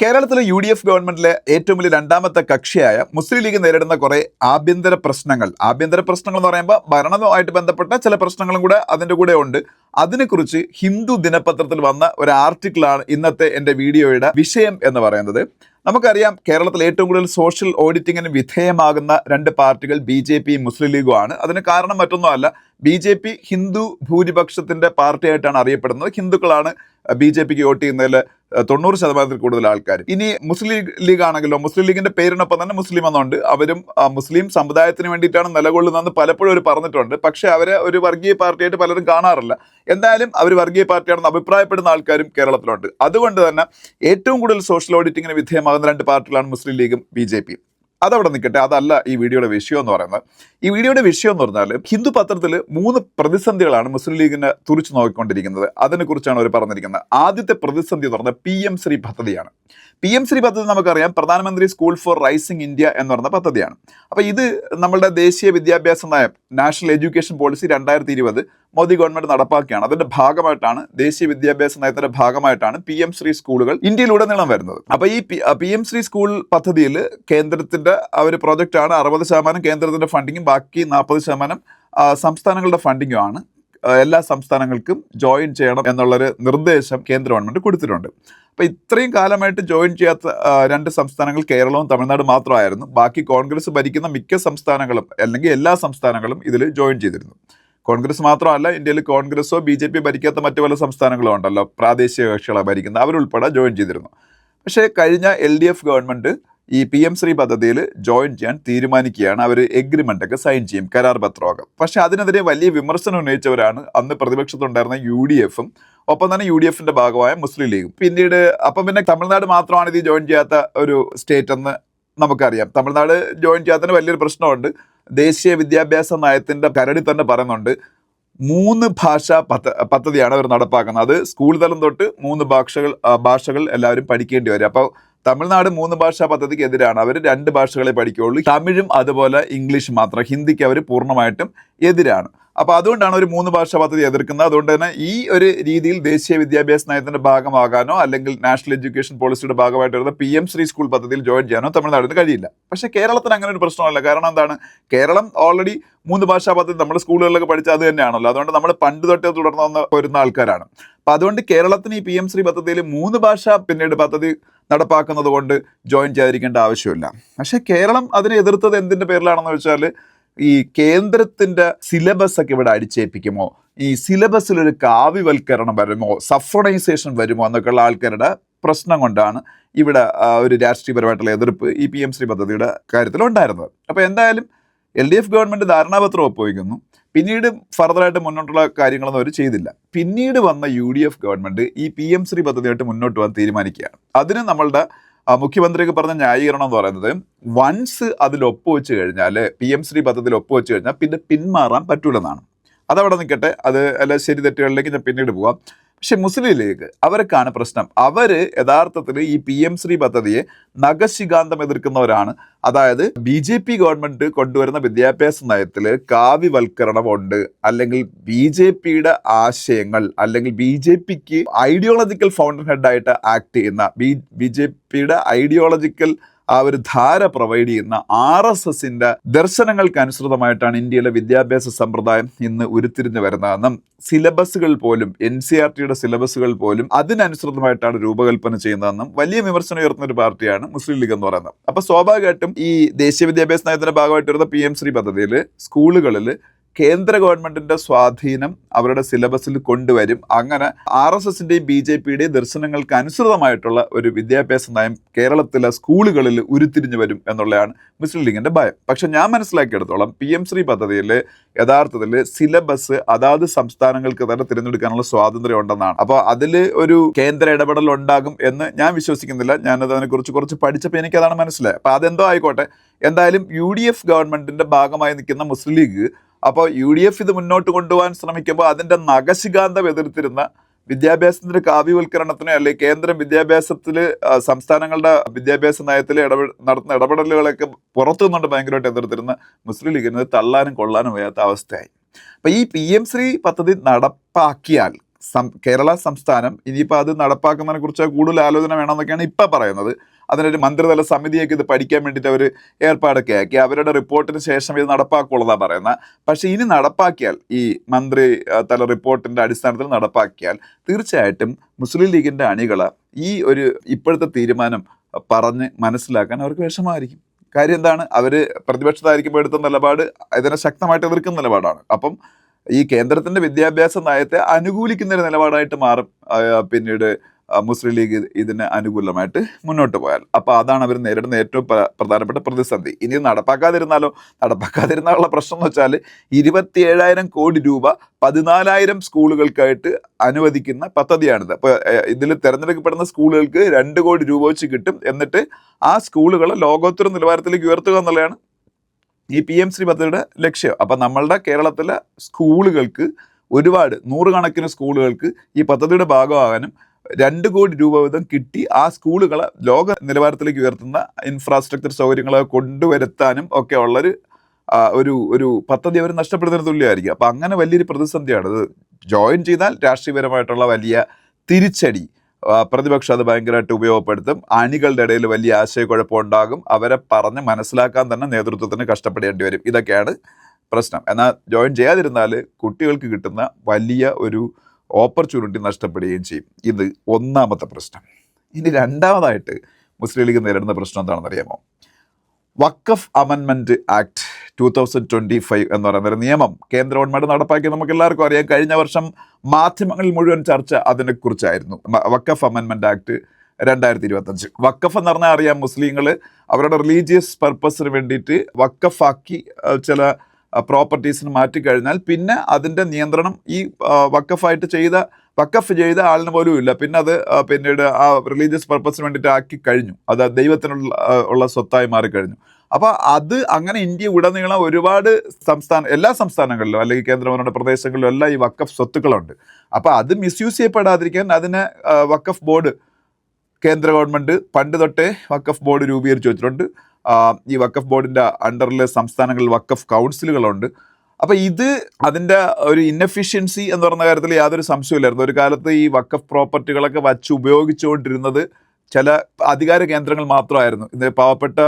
കേരളത്തിലെ UDF ഗവൺമെന്റിലെ ഏറ്റവും വലിയ രണ്ടാമത്തെ കക്ഷിയായ മുസ്ലിം ലീഗ് നേരിടുന്ന കുറെ ആഭ്യന്തര പ്രശ്നങ്ങൾ എന്ന് പറയുമ്പോൾ ഭരണവുമായിട്ട് ബന്ധപ്പെട്ട ചില പ്രശ്നങ്ങളും കൂടെ അതിൻ്റെ കൂടെ ഉണ്ട്. അതിനെക്കുറിച്ച് ഹിന്ദു ദിനപത്രത്തിൽ വന്ന ഒരു ആർട്ടിക്കിളാണ് ഇന്നത്തെ എൻ്റെ വീഡിയോയുടെ വിഷയം എന്ന് പറയുന്നത്. നമുക്കറിയാം, കേരളത്തിൽ ഏറ്റവും കൂടുതൽ സോഷ്യൽ ഓഡിറ്റിങ്ങിന് വിധേയമാകുന്ന രണ്ട് പാർട്ടികൾ BJP മുസ്ലിം ലീഗും ആണ്. അതിന് കാരണം മറ്റൊന്നുമല്ല, BJP ഹിന്ദു ഭൂരിപക്ഷത്തിന്റെ പാർട്ടിയായിട്ടാണ് അറിയപ്പെടുന്നത്. ഹിന്ദുക്കളാണ് BJPക്ക് വോട്ട് ചെയ്യുന്നതിൽ 90% കൂടുതൽ ആൾക്കാർ. ഇനി മുസ്ലിം ലീഗ് ആണെങ്കിലോ, മുസ്ലിം ലീഗിന്റെ പേരിനൊപ്പം തന്നെ മുസ്ലിം എന്നുണ്ട്. അവരും മുസ്ലിം സമുദായത്തിന് വേണ്ടിയിട്ടാണ് നിലകൊള്ളുന്നതെന്ന് പലപ്പോഴും അവർ പറഞ്ഞിട്ടുണ്ട്. പക്ഷെ അവരെ ഒരു വർഗീയ പാർട്ടിയായിട്ട് പലരും കാണാറില്ല. എന്തായാലും അവർ വർഗീയ പാർട്ടിയാണെന്ന് അഭിപ്രായപ്പെടുന്ന ആൾക്കാരും കേരളത്തിലുണ്ട്. അതുകൊണ്ട് തന്നെ ഏറ്റവും കൂടുതൽ സോഷ്യൽ ഓഡിറ്റിങ്ങിന് വിധേയമാകുന്ന രണ്ട് പാർട്ടികളാണ് മുസ്ലിം ലീഗും BJP. അതവിടെ നിൽക്കട്ടെ, അതല്ല ഈ വീഡിയോയുടെ വിഷയം എന്ന് പറയുന്നത്. ഈ വീഡിയോയുടെ വിഷയം എന്ന് പറഞ്ഞാൽ, ഹിന്ദു പത്രത്തിൽ 3 പ്രതിസന്ധികളാണ് മുസ്ലിം ലീഗിനെ തുറിച്ചു നോക്കിക്കൊണ്ടിരിക്കുന്നത്. അതിനെക്കുറിച്ചാണ് അവർ പറഞ്ഞിരിക്കുന്നത്. ആദ്യത്തെ പ്രതിസന്ധി എന്ന് പറഞ്ഞാൽ PM ശ്രീ പദ്ധതിയാണ്. PM ശ്രീ പദ്ധതി നമുക്കറിയാം, പ്രധാനമന്ത്രി സ്കൂൾ ഫോർ റൈസിംഗ് ഇന്ത്യ എന്ന് പറയുന്ന പദ്ധതിയാണ്. അപ്പോൾ ഇത് നമ്മളുടെ ദേശീയ വിദ്യാഭ്യാസ നയം, national education policy 2020 Modi government നടപ്പാക്കിയാണ്. അതിന്റെ ഭാഗമായിട്ടാണ്, ദേശീയ വിദ്യാഭ്യാസ നയത്തിന്റെ ഭാഗമായിട്ടാണ് PM ശ്രീ സ്കൂളുകൾ ഇന്ത്യയിലുടനീളം വരുന്നത്. അപ്പോൾ ഈ PM ശ്രീ സ്കൂൾ പദ്ധതിയിൽ കേന്ദ്രത്തിന്റെ ഒരു പ്രോജക്റ്റാണ്. 60% കേന്ദ്രത്തിന്റെ ഫണ്ടിങ്ങും ബാക്കി 40% സംസ്ഥാനങ്ങളുടെ ഫണ്ടിങ്ങും ആണ്. എല്ലാ സംസ്ഥാനങ്ങൾക്കും ജോയിൻ ചെയ്യണം എന്നുള്ളൊരു നിർദ്ദേശം കേന്ദ്ര ഗവൺമെന്റ് കൊടുത്തിട്ടുണ്ട്. അപ്പോൾ ഇത്രയും കാലമായിട്ട് ജോയിൻ ചെയ്യാത്ത രണ്ട് സംസ്ഥാനങ്ങൾ കേരളവും തമിഴ്നാട് മാത്രമായിരുന്നു. ബാക്കി കോൺഗ്രസ് ഭരിക്കുന്ന മിക്ക സംസ്ഥാനങ്ങളും അല്ലെങ്കിൽ എല്ലാ സംസ്ഥാനങ്ങളും ഇതിൽ ജോയിൻ ചെയ്തിരുന്നു. കോൺഗ്രസ് മാത്രമല്ല, ഇന്ത്യയിൽ കോൺഗ്രസോ BJP ഭരിക്കാത്ത മറ്റു പല സംസ്ഥാനങ്ങളും ഉണ്ടല്ലോ, പ്രാദേശിക കക്ഷികളാണ് ഭരിക്കുന്നത്, അവരുൾപ്പെടെ ജോയിൻ ചെയ്തിരുന്നു. പക്ഷേ കഴിഞ്ഞ LDF ഗവൺമെന്റ് ഈ PM ശ്രീ പദ്ധതിയിൽ ജോയിൻ ചെയ്യാൻ തീരുമാനിക്കുകയാണ്. അവർ എഗ്രിമെന്റ് ഒക്കെ സൈൻ ചെയ്യും, കരാർ പത്രമൊക്കെ. പക്ഷെ അതിനെതിരെ വലിയ വിമർശനം ഉന്നയിച്ചവരാണ് അന്ന് പ്രതിപക്ഷത്തുണ്ടായിരുന്ന UDF-ഉം ഒപ്പം തന്നെ UDF-ന്റെ ഭാഗമായ മുസ്ലിം ലീഗും. പിന്നീട് പിന്നെ തമിഴ്നാട് മാത്രമാണ് ഇത് ജോയിൻ ചെയ്യാത്ത ഒരു സ്റ്റേറ്റ് എന്ന് നമുക്കറിയാം. തമിഴ്നാട് ജോയിൻ ചെയ്യാത്തതിന് വലിയൊരു പ്രശ്നമുണ്ട്. ദേശീയ വിദ്യാഭ്യാസ നയത്തിന്റെ കരടി തന്നെ പറയുന്നുണ്ട്, 3 ഭാഷാ പദ്ധതിയാണ് അവർ നടപ്പാക്കുന്നത്. അത് സ്കൂൾ തലം തൊട്ട് 3 ഭാഷകൾ എല്ലാവരും പഠിക്കേണ്ടി വരും. അപ്പോൾ തമിഴ്നാട് 3 ഭാഷാ പദ്ധതിക്ക് എതിരാണ്. അവർ 2 ഭാഷകളെ പഠിക്കുകയുള്ളൂ, തമിഴും അതുപോലെ ഇംഗ്ലീഷ് മാത്രം. ഹിന്ദിക്ക് അവർ പൂർണ്ണമായിട്ടും എതിരാണ്. അപ്പോൾ അതുകൊണ്ടാണ് ഒരു 3 ഭാഷാ പദ്ധതി എതിർക്കുന്നത്. അതുകൊണ്ട് തന്നെ ഈ ഒരു രീതിയിൽ ദേശീയ വിദ്യാഭ്യാസ നയത്തിന്റെ ഭാഗമാകാനോ അല്ലെങ്കിൽ നാഷണൽ എഡ്യൂക്കേഷൻ പോളിസിയുടെ ഭാഗമായിട്ട് വരുന്ന PM ശ്രീ സ്കൂൾ പദ്ധതിയിൽ ജോയിൻ ചെയ്യാനോ തമിഴ്നാടിന് കഴിയില്ല. പക്ഷേ കേരളത്തിന് അങ്ങനെ ഒരു പ്രശ്നമല്ല. കാരണം എന്താണ്, കേരളം ഓൾറെഡി 3 ഭാഷാ പദ്ധതി നമ്മുടെ സ്കൂളുകളിലൊക്കെ പഠിച്ചാൽ അത് തന്നെയാണല്ലോ. അതുകൊണ്ട് നമ്മൾ പണ്ട് തൊട്ടേ തുടർന്ന് വരുന്ന ആൾക്കാരാണ്. അപ്പം അതുകൊണ്ട് കേരളത്തിന് ഈ PM ശ്രീ പദ്ധതിയിൽ 3 ഭാഷ പിന്നീട് പദ്ധതി നടപ്പാക്കുന്നത് കൊണ്ട് ജോയിൻ ചെയ്യാതിരിക്കേണ്ട ആവശ്യമില്ല. പക്ഷേ കേരളം അതിനെ എതിർത്തത് എന്തിൻ്റെ പേരിലാണെന്ന് വെച്ചാൽ, ഈ കേന്ദ്രത്തിന്റെ സിലബസ് ഒക്കെ ഇവിടെ അടിച്ചേൽപ്പിക്കുമോ, ഈ സിലബസിലൊരു കാവ്യവൽക്കരണം വരുമോ, സഫ്രണൈസേഷൻ വരുമോ എന്നൊക്കെയുള്ള ആൾക്കാരുടെ പ്രശ്നം കൊണ്ടാണ് ഇവിടെ ഒരു രാഷ്ട്രീയപരമായിട്ടുള്ള എതിർപ്പ് ഈ PM ശ്രീ പദ്ധതിയുടെ കാര്യത്തിലുണ്ടായിരുന്നത്. അപ്പോൾ എന്തായാലും LDF ഗവൺമെന്റ് ധാരണാപത്രം ഒപ്പുവയ്ക്കുന്നു. പിന്നീട് ഫർദറായിട്ട് മുന്നോട്ടുള്ള കാര്യങ്ങളൊന്നും അവർ ചെയ്തില്ല. പിന്നീട് വന്ന UDF ഗവൺമെന്റ് ഈ PM ശ്രീ പദ്ധതിയായിട്ട് മുന്നോട്ട് പോകാൻ തീരുമാനിക്കുകയാണ്. അതിന് നമ്മളുടെ മുഖ്യമന്ത്രിക്ക് പറഞ്ഞ ന്യായീകരണം എന്ന് പറയുന്നത്, വൺസ് അതിൽ ഒപ്പുവെച്ച് കഴിഞ്ഞാൽ, PM ശ്രീ പദ്ധതിയിൽ ഒപ്പുവെച്ച് കഴിഞ്ഞാൽ പിന്നെ പിന്മാറാൻ പറ്റൂലെന്നാണ്. അതവിടെ നിൽക്കട്ടെ, അത് അല്ല ശരി തെറ്റുകളിലേക്ക് ഞാൻ പിന്നീട് പോവാം. പക്ഷെ മുസ്ലിം ലീഗ് അവർക്കാണ് പ്രശ്നം. അവർ യഥാർത്ഥത്തിൽ ഈ PM ശ്രീ പദ്ധതിയെ നഖശികാന്തം എതിർക്കുന്നവരാണ്. അതായത് BJP ഗവൺമെന്റ് കൊണ്ടുവരുന്ന വിദ്യാഭ്യാസ നയത്തിൽ കാവ്യവൽക്കരണം ഉണ്ട്, അല്ലെങ്കിൽ BJPയുടെ ആശയങ്ങൾ, അല്ലെങ്കിൽ BJPക്ക് ഐഡിയോളജിക്കൽ ഫൗണ്ടർ ഹെഡായിട്ട് ആക്ട് ചെയ്യുന്ന BJPയുടെ ഐഡിയോളജിക്കൽ ഒരു ധാര പ്രൊവൈഡ് ചെയ്യുന്ന RSSന്റെ ദർശനങ്ങൾക്ക് അനുസൃതമായിട്ടാണ് ഇന്ത്യയിലെ വിദ്യാഭ്യാസ സമ്പ്രദായം ഇന്ന് ഉരുത്തിരിഞ്ഞു വരുന്നതെന്നും സിലബസുകൾ പോലും, NCERTയുടെ സിലബസുകൾ പോലും അതിനനുസൃതമായിട്ടാണ് രൂപകൽപ്പന ചെയ്യുന്നതെന്നും വലിയ വിമർശനം ഉയർത്തുന്ന ഒരു പാർട്ടിയാണ് മുസ്ലിം ലീഗ് എന്ന് പറയുന്നത്. അപ്പോൾ സ്വാഭാവികമായിട്ടും ഈ ദേശീയ വിദ്യാഭ്യാസ നയത്തിന്റെ ഭാഗമായിട്ട് വരുന്ന PM ശ്രീ പദ്ധതിയിൽ സ്കൂളുകളിൽ കേന്ദ്ര ഗവൺമെന്റിന്റെ സ്വാധീനം അവരുടെ സിലബസിൽ കൊണ്ടുവരും. അങ്ങനെ RSSന്റെയും BJPയുടെയും ദർശനങ്ങൾക്ക് അനുസൃതമായിട്ടുള്ള ഒരു വിദ്യാഭ്യാസ നയം കേരളത്തിലെ സ്കൂളുകളിൽ ഉരുത്തിരിഞ്ഞു വരും എന്നുള്ളതാണ് മുസ്ലിം ലീഗിന്റെ ഭയം. പക്ഷെ ഞാൻ മനസ്സിലാക്കിയെടുത്തോളം PM ശ്രീ പദ്ധതിയിൽ യഥാർത്ഥത്തിൽ സിലബസ് അതാത് സംസ്ഥാനങ്ങൾക്ക് തന്നെ തിരഞ്ഞെടുക്കാനുള്ള സ്വാതന്ത്ര്യം ഉണ്ടെന്നാണ്. അപ്പോൾ അതിൽ ഒരു കേന്ദ്ര ഇടപെടൽ ഉണ്ടാകും എന്ന് ഞാൻ വിശ്വസിക്കുന്നില്ല. ഞാനത് അതിനെക്കുറിച്ച് കുറച്ച് പഠിച്ചപ്പോൾ എനിക്കതാണ് മനസ്സിലായത്. അപ്പോൾ അതെന്തോ ആയിക്കോട്ടെ, എന്തായാലും UDF ഗവൺമെന്റിന്റെ ഭാഗമായി നിൽക്കുന്ന മുസ്ലിം ലീഗ് അപ്പോൾ UDF ഇത് മുന്നോട്ട് കൊണ്ടുപോകാൻ ശ്രമിക്കുമ്പോൾ അതിൻ്റെ നഖശികാന്തം എതിർത്തിരുന്ന വിദ്യാഭ്യാസത്തിന്റെ കാവ്യവൽക്കരണത്തിന്, അല്ലെങ്കിൽ കേന്ദ്രം വിദ്യാഭ്യാസത്തിൽ സംസ്ഥാനങ്ങളുടെ വിദ്യാഭ്യാസ നയത്തിൽ നടത്തുന്ന ഇടപെടലുകളൊക്കെ പുറത്തു നിന്നുകൊണ്ട് ഭയങ്കരമായിട്ട് എതിർത്തിരുന്ന മുസ്ലിം ലീഗിന് തള്ളാനും കൊള്ളാനും വയ്യാത്ത അവസ്ഥയായി. അപ്പോൾ ഈ PM ശ്രീ പദ്ധതി നടപ്പാക്കിയാൽ കേരള സംസ്ഥാനം ഇനിയിപ്പോൾ അത് നടപ്പാക്കുന്നതിനെ കുറിച്ച് കൂടുതൽ ആലോചന വേണമെന്നൊക്കെയാണ് ഇപ്പം പറയുന്നത്. അതിനൊരു മന്ത്രിതല സമിതിയൊക്കെ ഇത് പഠിക്കാൻ വേണ്ടിയിട്ട് അവർ ഏർപ്പാടൊക്കെ ആക്കി. അവരുടെ റിപ്പോർട്ടിന് ശേഷം ഇത് നടപ്പാക്കുള്ളതാണ് പറയുന്നത്. പക്ഷേ ഇനി നടപ്പാക്കിയാൽ, ഈ മന്ത്രി തല റിപ്പോർട്ടിൻ്റെ അടിസ്ഥാനത്തിൽ നടപ്പാക്കിയാൽ തീർച്ചയായിട്ടും മുസ്ലിം ലീഗിൻ്റെ അണികൾ ഈ ഒരു ഇപ്പോഴത്തെ തീരുമാനം പറഞ്ഞ് മനസ്സിലാക്കാൻ അവർക്ക് വിഷമമായിരിക്കും. കാര്യം എന്താണ്, അവർ പ്രതിപക്ഷത്തായിരിക്കുമ്പോൾ എടുത്ത നിലപാട് ഇതിനെ ശക്തമായിട്ട് എതിർക്കുന്ന നിലപാടാണ്. അപ്പം ഈ കേന്ദ്രത്തിൻ്റെ വിദ്യാഭ്യാസ നയത്തെ അനുകൂലിക്കുന്ന ഒരു നിലപാടായിട്ട് മാറും പിന്നീട് മുസ്ലിം ലീഗ് ഇതിന് അനുകൂലമായിട്ട് മുന്നോട്ട് പോയാൽ. അപ്പോൾ അതാണ് അവർ നേരിടുന്ന ഏറ്റവും പ്രധാനപ്പെട്ട പ്രതിസന്ധി. ഇനി നടപ്പാക്കാതിരുന്നാലുള്ള പ്രശ്നം എന്ന് വെച്ചാൽ 27,000 കോടി രൂപ 14,000 സ്കൂളുകൾക്കായിട്ട് അനുവദിക്കുന്ന പദ്ധതിയാണിത്. അപ്പോൾ ഇതിൽ തിരഞ്ഞെടുക്കപ്പെടുന്ന സ്കൂളുകൾക്ക് 2 കോടി രൂപ വെച്ച് കിട്ടും. എന്നിട്ട് ആ സ്കൂളുകൾ ലോകോത്തര നിലവാരത്തിലേക്ക് ഉയർത്തുക എന്നുള്ളതാണ് ഈ PM-ശ്രീ പദ്ധതിയുടെ ലക്ഷ്യം. അപ്പം നമ്മളുടെ കേരളത്തിലെ സ്കൂളുകൾക്ക് ഒരുപാട് നൂറുകണക്കിന് സ്കൂളുകൾക്ക് ഈ പദ്ധതിയുടെ ഭാഗമാകാനും 2 കോടി രൂപ വീതം കിട്ടി ആ സ്കൂളുകളെ ലോക നിലവാരത്തിലേക്ക് ഉയർത്തുന്ന ഇൻഫ്രാസ്ട്രക്ചർ സൗകര്യങ്ങളെ കൊണ്ടുവരുത്താനും ഒക്കെ ഉള്ളൊരു ഒരു പദ്ധതി അവർ നഷ്ടപ്പെടുന്നതിന് തുല്യമായിരിക്കും. അപ്പം അങ്ങനെ വലിയൊരു പ്രതിസന്ധിയാണ്. ഇത് ജോയിൻ ചെയ്താൽ രാഷ്ട്രീയപരമായിട്ടുള്ള വലിയ തിരിച്ചടി പ്രതിപക്ഷം അത് ഭയങ്കരമായിട്ട് ഉപയോഗപ്പെടുത്തും. അണികളുടെ ഇടയിൽ വലിയ ആശയക്കുഴപ്പമുണ്ടാകും. അവരെ പറഞ്ഞ് മനസ്സിലാക്കാൻ തന്നെ നേതൃത്വത്തിന് കഷ്ടപ്പെടേണ്ടി വരും. ഇതൊക്കെയാണ് പ്രശ്നം. എന്നാൽ ജോയിൻ ചെയ്യാതിരുന്നാൽ കുട്ടികൾക്ക് കിട്ടുന്ന വലിയ ഒരു ഓപ്പർച്യൂണിറ്റി നഷ്ടപ്പെടുകയും ചെയ്യും. ഇത് ഒന്നാമത്തെ പ്രശ്നം. ഇനി രണ്ടാമതായിട്ട് മുസ്ലിം ലീഗ് നേരിടുന്ന പ്രശ്നം എന്താണെന്ന് അറിയാമോ? വഖഫ് അമെൻമെൻറ്റ് ആക്ട് 2025 എന്ന് പറയുന്ന ഒരു നിയമം കേന്ദ്ര ഗവൺമെൻറ് നടപ്പാക്കി നമുക്ക് എല്ലാവർക്കും അറിയാം. കഴിഞ്ഞ വർഷം മാധ്യമങ്ങളിൽ മുഴുവൻ ചർച്ച അതിനെക്കുറിച്ചായിരുന്നു. വഖഫ് അമെൻമെൻറ്റ് ആക്ട് 2025. വഖഫ് എന്ന് പറഞ്ഞാൽ അറിയാം, മുസ്ലിങ്ങൾ അവരുടെ റിലീജിയസ് പർപ്പസിന് വേണ്ടിയിട്ട് വഖഫാക്കി ചില പ്രോപ്പർട്ടീസിന് മാറ്റിക്കഴിഞ്ഞാൽ പിന്നെ അതിൻ്റെ നിയന്ത്രണം ഈ വഖഫ് ചെയ്ത ആളിന് പോലും ഇല്ല. പിന്നെ അത് പിന്നീട് ആ റിലീജിയസ് പർപ്പസിന് വേണ്ടിയിട്ട് ആക്കി കഴിഞ്ഞു. അത് ദൈവത്തിനുള്ള സ്വത്തായി മാറിക്കഴിഞ്ഞു. അപ്പോൾ അത് അങ്ങനെ ഇന്ത്യ ഉടനീളം ഒരുപാട് എല്ലാ സംസ്ഥാനങ്ങളിലും അല്ലെങ്കിൽ കേന്ദ്രഭരണ പ്രദേശങ്ങളിലും എല്ലാം ഈ വഖഫ് സ്വത്തുക്കളുണ്ട്. അപ്പോൾ അത് മിസ്യൂസ് ചെയ്യപ്പെടാതിരിക്കാൻ അതിന് വഖഫ് ബോർഡ് കേന്ദ്ര ഗവൺമെൻറ് പണ്ട് തൊട്ടേ വഖഫ് ബോർഡ് രൂപീകരിച്ച് വെച്ചിട്ടുണ്ട്. ഈ വഖഫ് ബോർഡിൻ്റെ അണ്ടറിൽ സംസ്ഥാനങ്ങളിൽ വഖഫ് കൗൺസിലുകളുണ്ട്. അപ്പോൾ ഇത് അതിൻ്റെ ഒരു ഇൻഎഫിഷ്യൻസി എന്ന് പറയുന്ന കാര്യത്തിൽ യാതൊരു സംശയമില്ലായിരുന്നു. ഒരു കാലത്ത് ഈ വഖഫ് പ്രോപ്പർട്ടികളൊക്കെ വച്ച് ഉപയോഗിച്ചുകൊണ്ടിരുന്നത് ചില അധികാര കേന്ദ്രങ്ങൾ മാത്രമായിരുന്നു. ഇത് പാവപ്പെട്ട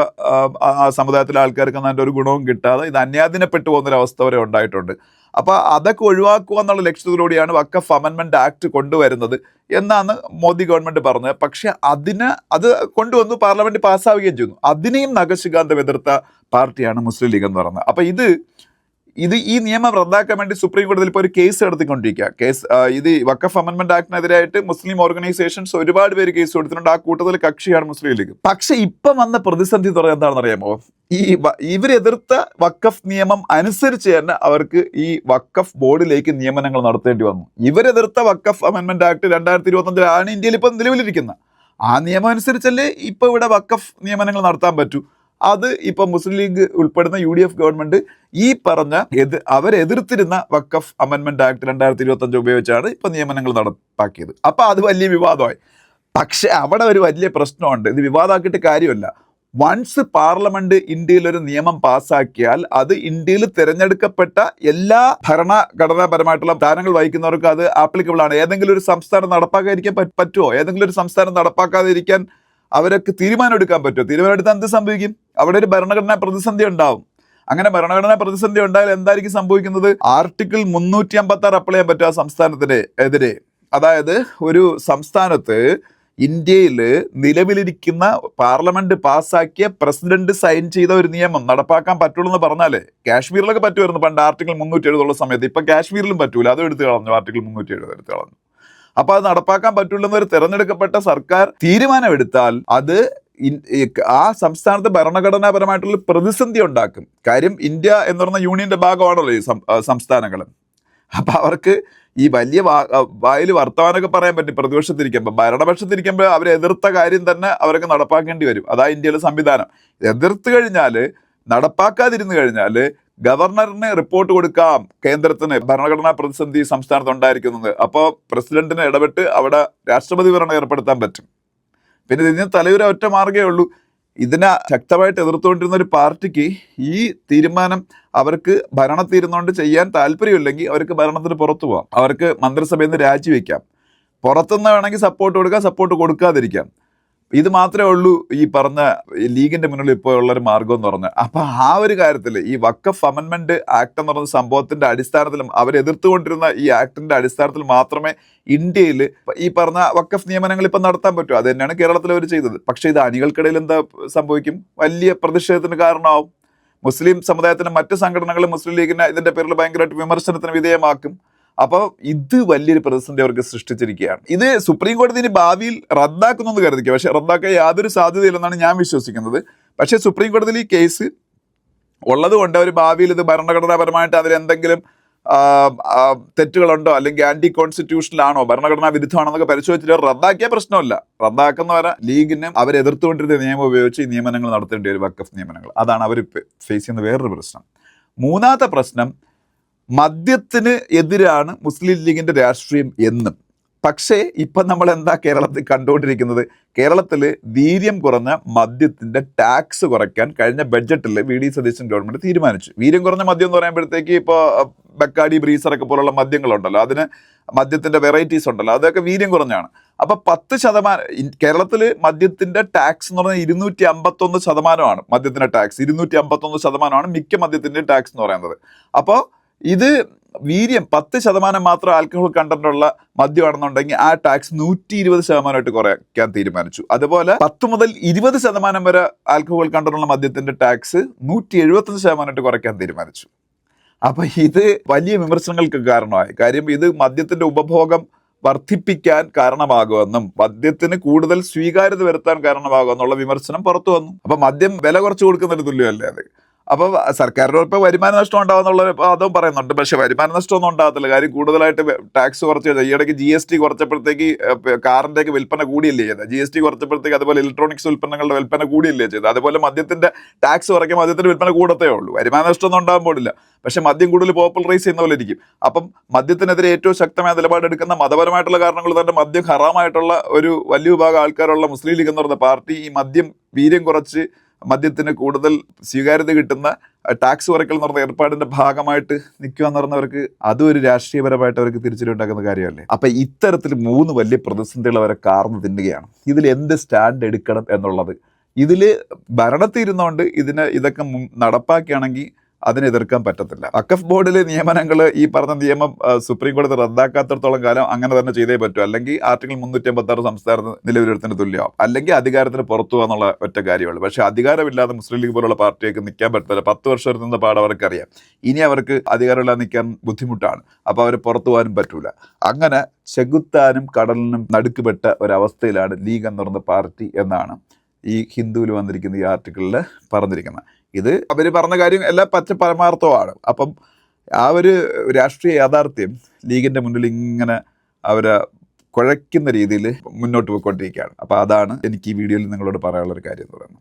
സമുദായത്തിലെ ആൾക്കാർക്ക് അതിൻ്റെ ഒരു ഗുണവും കിട്ടാതെ ഇത് അന്യാധീനപ്പെട്ടു പോകുന്നൊരവസ്ഥ വരെ ഉണ്ടായിട്ടുണ്ട്. അപ്പോൾ അതൊക്കെ ഒഴിവാക്കുക എന്നുള്ള ലക്ഷ്യത്തിലൂടെയാണ് വഖഫ് അമെൻമെൻറ്റ് ആക്ട് കൊണ്ടുവരുന്നത് എന്നാണ് മോദി ഗവൺമെൻറ് പറഞ്ഞത്. പക്ഷെ അത് കൊണ്ടുവന്നു, പാർലമെൻറ്റ് പാസ്സാവുകയും ചെയ്യുന്നു. അതിനെയും നഖശിഖാന്തം എതിർത്ത പാർട്ടിയാണ് മുസ്ലിം ലീഗ് എന്ന് പറയുന്നത്. അപ്പോൾ ഇത് ഈ നിയമം റദ്ദാക്കാൻ വേണ്ടി സുപ്രീം കോടതിയിൽ ഇപ്പോൾ ഒരു കേസ് നടത്തിക്കൊണ്ടിരിക്കുക. ഇത് വഖഫ് അമെൻമെൻറ്റ് ആക്ടിനെതിരായിട്ട് മുസ്ലിം ഓർഗനൈസേഷൻസ് ഒരുപാട് പേര് കേസ് കൊടുത്തിട്ടുണ്ട്. ആ കൂട്ടത്തിൽ കക്ഷിയാണ് മുസ്ലിം ലീഗ്. പക്ഷെ ഇപ്പം വന്ന പ്രതിസന്ധി എന്ന് പറയുന്നത് എന്താണെന്ന് അറിയാമോ? ഇവരെതിർത്ത വഖഫ് നിയമം അനുസരിച്ച് തന്നെ അവർക്ക് ഈ വഖഫ് ബോർഡിലേക്ക് നിയമനങ്ങൾ നടത്തേണ്ടി വന്നു. ഇവരെതിർത്ത വഖഫ് അമെൻമെൻറ്റ് ആക്ട് 2025 ആണ് ഇന്ത്യയിൽ ഇപ്പം നിലവിലിരിക്കുന്നത്. ആ നിയമം അനുസരിച്ചല്ലേ ഇപ്പോൾ ഇവിടെ വഖഫ് നിയമനങ്ങൾ നടത്താൻ പറ്റൂ. അത് ഇപ്പം മുസ്ലിം ലീഗ് ഉൾപ്പെടുന്ന UDF ഗവൺമെൻറ് ഈ പറഞ്ഞ അവരെതിർത്തിരുന്ന വഖഫ് അമെൻമെൻറ്റ് ആക്ട് 2025 ഉപയോഗിച്ചാണ് ഇപ്പം നിയമനങ്ങൾ നടപ്പാക്കിയത്. അപ്പോൾ അത് വലിയ വിവാദമായി. പക്ഷെ അവിടെ ഒരു വലിയ പ്രശ്നമുണ്ട്. ഇത് വിവാദമാക്കിയിട്ട് കാര്യമല്ല. വൺസ് പാർലമെൻറ്റ് ഇന്ത്യയിലൊരു നിയമം പാസ്സാക്കിയാൽ അത് ഇന്ത്യയിൽ തിരഞ്ഞെടുക്കപ്പെട്ട എല്ലാ ഭരണഘടനാപരമായിട്ടുള്ള സ്ഥാനങ്ങൾ വഹിക്കുന്നവർക്ക് അത് ആപ്ലിക്കബിൾ ആണ്. ഏതെങ്കിലും ഒരു സംസ്ഥാനം നടപ്പാക്കാതിരിക്കാൻ പറ്റുമോ? ഏതെങ്കിലും ഒരു സംസ്ഥാനം നടപ്പാക്കാതിരിക്കാൻ അവരൊക്കെ തീരുമാനം എടുക്കാൻ പറ്റുമോ? തീരുമാനം എടുത്താൽ എന്ത് സംഭവിക്കും? അവിടെ ഒരു ഭരണഘടനാ പ്രതിസന്ധി ഉണ്ടാവും. അങ്ങനെ ഭരണഘടനാ പ്രതിസന്ധി ഉണ്ടായാൽ എന്തായിരിക്കും സംഭവിക്കുന്നത്? ആർട്ടിക്കിൾ 356 അപ്ലൈ ചെയ്യാൻ പറ്റും ആ സംസ്ഥാനത്തിന് എതിരെ. അതായത് ഒരു സംസ്ഥാനത്ത് ഇന്ത്യയിൽ നിലവിലിരിക്കുന്ന പാർലമെന്റ് പാസ്സാക്കിയ പ്രസിഡന്റ് സൈൻ ചെയ്ത ഒരു നിയമം നടപ്പാക്കാൻ പറ്റുള്ളൂ എന്ന് പറഞ്ഞാലേ, കാശ്മീരിലൊക്കെ പറ്റുമായിരുന്നു പണ്ട് ആർട്ടിക്കിൾ 370 സമയത്ത്. ഇപ്പം കാശ്മീരിലും പറ്റൂല, അത് എടുത്തു കളഞ്ഞു, ആർട്ടിക്കിൾ 370 എടുത്തു കളഞ്ഞു. അപ്പോൾ അത് നടപ്പാക്കാൻ പറ്റുള്ളൂ ഒരു തിരഞ്ഞെടുക്കപ്പെട്ട സർക്കാർ തീരുമാനമെടുത്താൽ അത് ആ സംസ്ഥാനത്ത് ഭരണഘടനാപരമായിട്ടുള്ള പ്രതിസന്ധി ഉണ്ടാക്കും. കാര്യം ഇന്ത്യ എന്ന് പറഞ്ഞ യൂണിയന്റെ ഭാഗമാണല്ലോ ഈ സംസ്ഥാനങ്ങളും. അപ്പം അവർക്ക് ഈ വലിയ വായിൽ വർത്തമാനമൊക്കെ പറയാൻ പറ്റും പ്രതിപക്ഷത്തിരിക്കുമ്പോൾ. ഭരണപക്ഷത്തിരിക്കുമ്പോൾ അവരെ എതിർത്ത കാര്യം തന്നെ അവർക്ക് നടപ്പാക്കേണ്ടി വരും. അതാ ഇന്ത്യയിലെ സംവിധാനം. എതിർത്ത് കഴിഞ്ഞാൽ, നടപ്പാക്കാതിരുന്നു കഴിഞ്ഞാൽ ഗവർണറിന് റിപ്പോർട്ട് കൊടുക്കാം കേന്ദ്രത്തിന് ഭരണഘടനാ പ്രതിസന്ധി സംസ്ഥാനത്ത് ഉണ്ടായിരിക്കുന്നത്. അപ്പോൾ പ്രസിഡന്റിന് ഇടപെട്ട് അവിടെ രാഷ്ട്രപതി ഭരണം ഏർപ്പെടുത്താൻ പറ്റും. പിന്നെ ഇതിന് തലയൊരു ഒറ്റ മാർഗ്ഗമേ ഉള്ളൂ. ഇതിനെ ശക്തമായിട്ട് എതിർത്തുകൊണ്ടിരുന്ന ഒരു പാർട്ടിക്ക് ഈ തീരുമാനം അവർക്ക് ഭരണത്തിരുന്നുകൊണ്ട് ചെയ്യാൻ താല്പര്യമില്ലെങ്കിൽ അവർക്ക് ഭരണത്തിന് പുറത്തു പോകാം, അവർക്ക് മന്ത്രിസഭയിൽ നിന്ന് രാജിവെക്കാം, പുറത്തുനിന്ന് വേണമെങ്കിൽ സപ്പോർട്ട് കൊടുക്കാം, സപ്പോർട്ട് കൊടുക്കാതിരിക്കാം. ഇത് മാത്രമേ ഉള്ളൂ ഈ പറഞ്ഞ ലീഗിന്റെ മുന്നിൽ ഇപ്പോൾ ഉള്ളൊരു മാർഗം എന്ന് പറഞ്ഞാൽ. അപ്പൊ ആ ഒരു കാര്യത്തിൽ ഈ വഖഫ് അമെൻമെന്റ് ആക്ട് എന്ന് പറയുന്ന സംഭവത്തിന്റെ അടിസ്ഥാനത്തിലും അവർ എതിർത്തുകൊണ്ടിരുന്ന ഈ ആക്ടിന്റെ അടിസ്ഥാനത്തിൽ മാത്രമേ ഇന്ത്യയിൽ ഈ പറഞ്ഞ വഖഫ് നിയമനങ്ങൾ ഇപ്പം നടത്താൻ പറ്റൂ. അത് തന്നെയാണ് കേരളത്തിൽ അവർ ചെയ്തത്. പക്ഷേ ഇത് അണികൾക്കിടയിൽ എന്താ സംഭവിക്കും? വലിയ പ്രതിഷേധത്തിന് കാരണമാവും. മുസ്ലിം സമുദായത്തിന് മറ്റ് സംഘടനകൾ മുസ്ലിം ലീഗിനെ ഇതിന്റെ പേരിൽ ഭയങ്കരമായിട്ട് വിമർശനത്തിന് വിധേയമാക്കും. അപ്പോൾ ഇത് വലിയൊരു പ്രതിസന്ധി അവർക്ക് സൃഷ്ടിച്ചിരിക്കുകയാണ്. ഇത് സുപ്രീം കോടതി ഇനി ഭാവിയിൽ റദ്ദാക്കുന്നെന്ന് കരുതിക്കുക, പക്ഷെ റദ്ദാക്കാൻ യാതൊരു സാധ്യതയില്ലെന്നാണ് ഞാൻ വിശ്വസിക്കുന്നത്. പക്ഷേ സുപ്രീം കോടതിയിൽ ഈ കേസ് ഉള്ളത് കൊണ്ട് അവർ ഭാവിയിൽ ഇത് ഭരണഘടനാപരമായിട്ട് അതിലെന്തെങ്കിലും തെറ്റുകളുണ്ടോ അല്ലെങ്കിൽ ആന്റി കോൺസ്റ്റിറ്റ്യൂഷനിലാണോ ഭരണഘടനാ വിരുദ്ധമാണെന്നൊക്കെ പരിശോധിച്ചിട്ട് റദ്ദാക്കിയ പ്രശ്നമല്ല. റദ്ദാക്കുന്നവരെ ലീഗിന് അവരെതിർത്തുകൊണ്ടിരുന്ന നിയമം ഉപയോഗിച്ച് ഈ നിയമനങ്ങൾ നടത്തേണ്ടി വരും, വഖഫ് നിയമനങ്ങൾ. അതാണ് അവർ ഫേസ് ചെയ്യുന്ന വേറൊരു പ്രശ്നം. മൂന്നാമത്തെ പ്രശ്നം, മദ്യത്തിന് എതിരാണ് മുസ്ലിം ലീഗിന്റെ രാഷ്ട്രീയം എന്നും. പക്ഷേ ഇപ്പം നമ്മൾ എന്താ കേരളത്തിൽ കണ്ടുകൊണ്ടിരിക്കുന്നത്? കേരളത്തിൽ വീര്യം കുറഞ്ഞ മദ്യത്തിന്റെ ടാക്സ് കുറയ്ക്കാൻ കഴിഞ്ഞ ബഡ്ജറ്റിൽ വി.ഡി. സതീശൻ ഗവൺമെന്റ് തീരുമാനിച്ചു. വീര്യം കുറഞ്ഞ മദ്യം എന്ന് പറയുമ്പോഴത്തേക്ക് ഇപ്പോൾ ബക്കാഡി, ബ്രീസറൊക്കെ പോലുള്ള മദ്യങ്ങളുണ്ടല്ലോ, അതിന് മദ്യത്തിന്റെ വെറൈറ്റീസ് ഉണ്ടല്ലോ, അതൊക്കെ വീര്യം കുറഞ്ഞാണ്. അപ്പൊ 10% കേരളത്തിൽ മദ്യത്തിന്റെ ടാക്സ് എന്ന് പറഞ്ഞാൽ 251% മദ്യത്തിന്റെ ടാക്സ് 251% മിക്ക മദ്യത്തിന്റെ ടാക്സ് എന്ന് പറയുന്നത്. അപ്പോൾ ഇത് വീര്യം 10% മാത്രം ആൽക്കഹോൾ കണ്ടന്റ് ഉള്ള മദ്യമാണെന്നുണ്ടെങ്കിൽ ആ ടാക്സ് 120% കുറയ്ക്കാൻ തീരുമാനിച്ചു. അതുപോലെ 10 മുതൽ 20% വരെ ആൽക്കഹോൾ കണ്ടന്റ് ഉള്ള മദ്യത്തിന്റെ ടാക്സ് 175% കുറയ്ക്കാൻ തീരുമാനിച്ചു. അപ്പൊ ഇത് വലിയ വിമർശനങ്ങൾക്ക് കാരണമായി. കാര്യം ഇത് മദ്യത്തിന്റെ ഉപഭോഗം വർദ്ധിപ്പിക്കാൻ കാരണമാകുമെന്നും മദ്യത്തിന് കൂടുതൽ സ്വീകാര്യത വരുത്താൻ കാരണമാകുമെന്നുള്ള വിമർശനം പുറത്തു വന്നു. അപ്പൊ മദ്യം വില കുറച്ച് കൊടുക്കുന്നതിന് തുല്യമല്ലേ അത്? അപ്പോൾ സർക്കാരിന് ഇപ്പോൾ വരുമാന നഷ്ടം ഉണ്ടാകുന്നുള്ള അതും പറയുന്നുണ്ട്. പക്ഷെ വരുമാന നഷ്ടമൊന്നും ഉണ്ടാകത്തില്ല. കാര്യം കൂടുതലായിട്ട് ടാക്സ് കുറച്ച് ചെയ്തത്. ഈയിടയ്ക്ക് GST കുറച്ചപ്പോഴത്തേക്ക് കാറിൻ്റെയൊക്കെ വിൽപ്പന കൂടിയല്ലേ ചെയ്തത്. GST കുറച്ചപ്പോഴത്തേക്ക് അതുപോലെ ഇലക്ട്രോണിക്സ് ഉൽപ്പന്നങ്ങളുടെ വിൽപ്പന കൂടിയല്ലേ ചെയ്തത്. അതുപോലെ മദ്യത്തിന്റെ ടാക്സ് കുറയ്ക്കാൻ മദ്യത്തിന്റെ വിൽപ്പന കൂടത്തേ ഉള്ളൂ, വരുമാന നഷ്ടമൊന്നും ഉണ്ടാകാൻ പോലില്ല. പക്ഷെ മദ്യം കൂടുതൽ പോപ്പുലറൈസ് ചെയ്യുന്ന പോലെ ഇരിക്കും. അപ്പം മദ്യത്തിനെതിരെ ഏറ്റവും ശക്തമായ നിലപാടെടുക്കുന്ന മതപരമായിട്ടുള്ള കാരണങ്ങൾ തന്നെ മദ്യം ഹറാമായിട്ടുള്ള ഒരു വലിയ വിഭാഗം ആൾക്കാരുള്ള മുസ്ലിം ലീഗ് എന്ന് പറയുന്ന പാർട്ടി ഈ മദ്യം വീര്യം കുറച്ച് മദ്യത്തിന് കൂടുതൽ സ്വീകാര്യത കിട്ടുന്ന ടാക്സ് കുറയ്ക്കൽ എന്ന് പറഞ്ഞ ഏർപ്പാടിന്റെ ഭാഗമായിട്ട് നിൽക്കുക എന്ന് പറഞ്ഞവർക്ക് അതും ഒരു രാഷ്ട്രീയപരമായിട്ട് അവർക്ക് തിരിച്ചടിയുണ്ടാക്കുന്ന കാര്യമല്ലേ. അപ്പൊ ഇത്തരത്തിൽ 3 വലിയ പ്രതിസന്ധികൾ അവരെ കാർന്നു തിന്നുകയാണ്. ഇതിൽ എന്ത് സ്റ്റാൻഡ് എടുക്കണം എന്നുള്ളത്, ഇതിൽ ഭരണത്തിൽ ഇരുന്നുകൊണ്ട് ഇതൊക്കെ നടപ്പാക്കുകയാണെങ്കിൽ അതിനെ എതിർക്കാൻ പറ്റത്തില്ല. വഖഫ് ബോർഡിലെ നിയമനങ്ങൾ ഈ പറഞ്ഞ നിയമം സുപ്രീം കോടതി റദ്ദാക്കാത്തിടത്തോളം കാലം അങ്ങനെ തന്നെ ചെയ്തേ പറ്റൂ. അല്ലെങ്കിൽ ആർട്ടിക്കിൾ 356 സംസ്ഥാനത്ത് നിലവിലെടുത്തിന് തുല്യമാവും, അല്ലെങ്കിൽ അധികാരത്തിന് പുറത്തു എന്നുള്ള ഒറ്റ കാര്യമുള്ളൂ. പക്ഷേ അധികാരമില്ലാതെ മുസ്ലിം ലീഗ് പോലുള്ള പാർട്ടിയൊക്കെ നിൽക്കാൻ പറ്റത്തില്ല. 10 വർഷം നിന്ന പാട് അവർക്കറിയാം. ഇനി അവർക്ക് അധികാരമില്ലാതെ നിൽക്കാൻ ബുദ്ധിമുട്ടാണ്. അപ്പോൾ അവർ പുറത്തു പോകാനും പറ്റൂല. അങ്ങനെ ചെകുത്താനും കടലിനും നടുക്കുപെട്ട ഒരവസ്ഥയിലാണ് ലീഗ് എന്ന് പറയുന്ന പാർട്ടി എന്നാണ് ഈ ഹിന്ദുവിൽ വന്നിരിക്കുന്ന ഈ ആർട്ടിക്കിളിൽ പറഞ്ഞിരിക്കുന്നത്. ഇത് അവർ പറഞ്ഞ കാര്യം എല്ലാം പരമാർത്ഥമാണ്. അപ്പം ആ ഒരു രാഷ്ട്രീയ യാഥാർത്ഥ്യം ലീഗിൻ്റെ മുന്നിൽ ഇങ്ങനെ അവരെ കുഴയ്ക്കുന്ന രീതിയിൽ മുന്നോട്ട് പോയിക്കൊണ്ടിരിക്കുകയാണ്. അപ്പോൾ അതാണ് എനിക്ക് ഈ വീഡിയോയിൽ നിങ്ങളോട് പറയാനുള്ളൊരു കാര്യം എന്ന് പറയുന്നത്.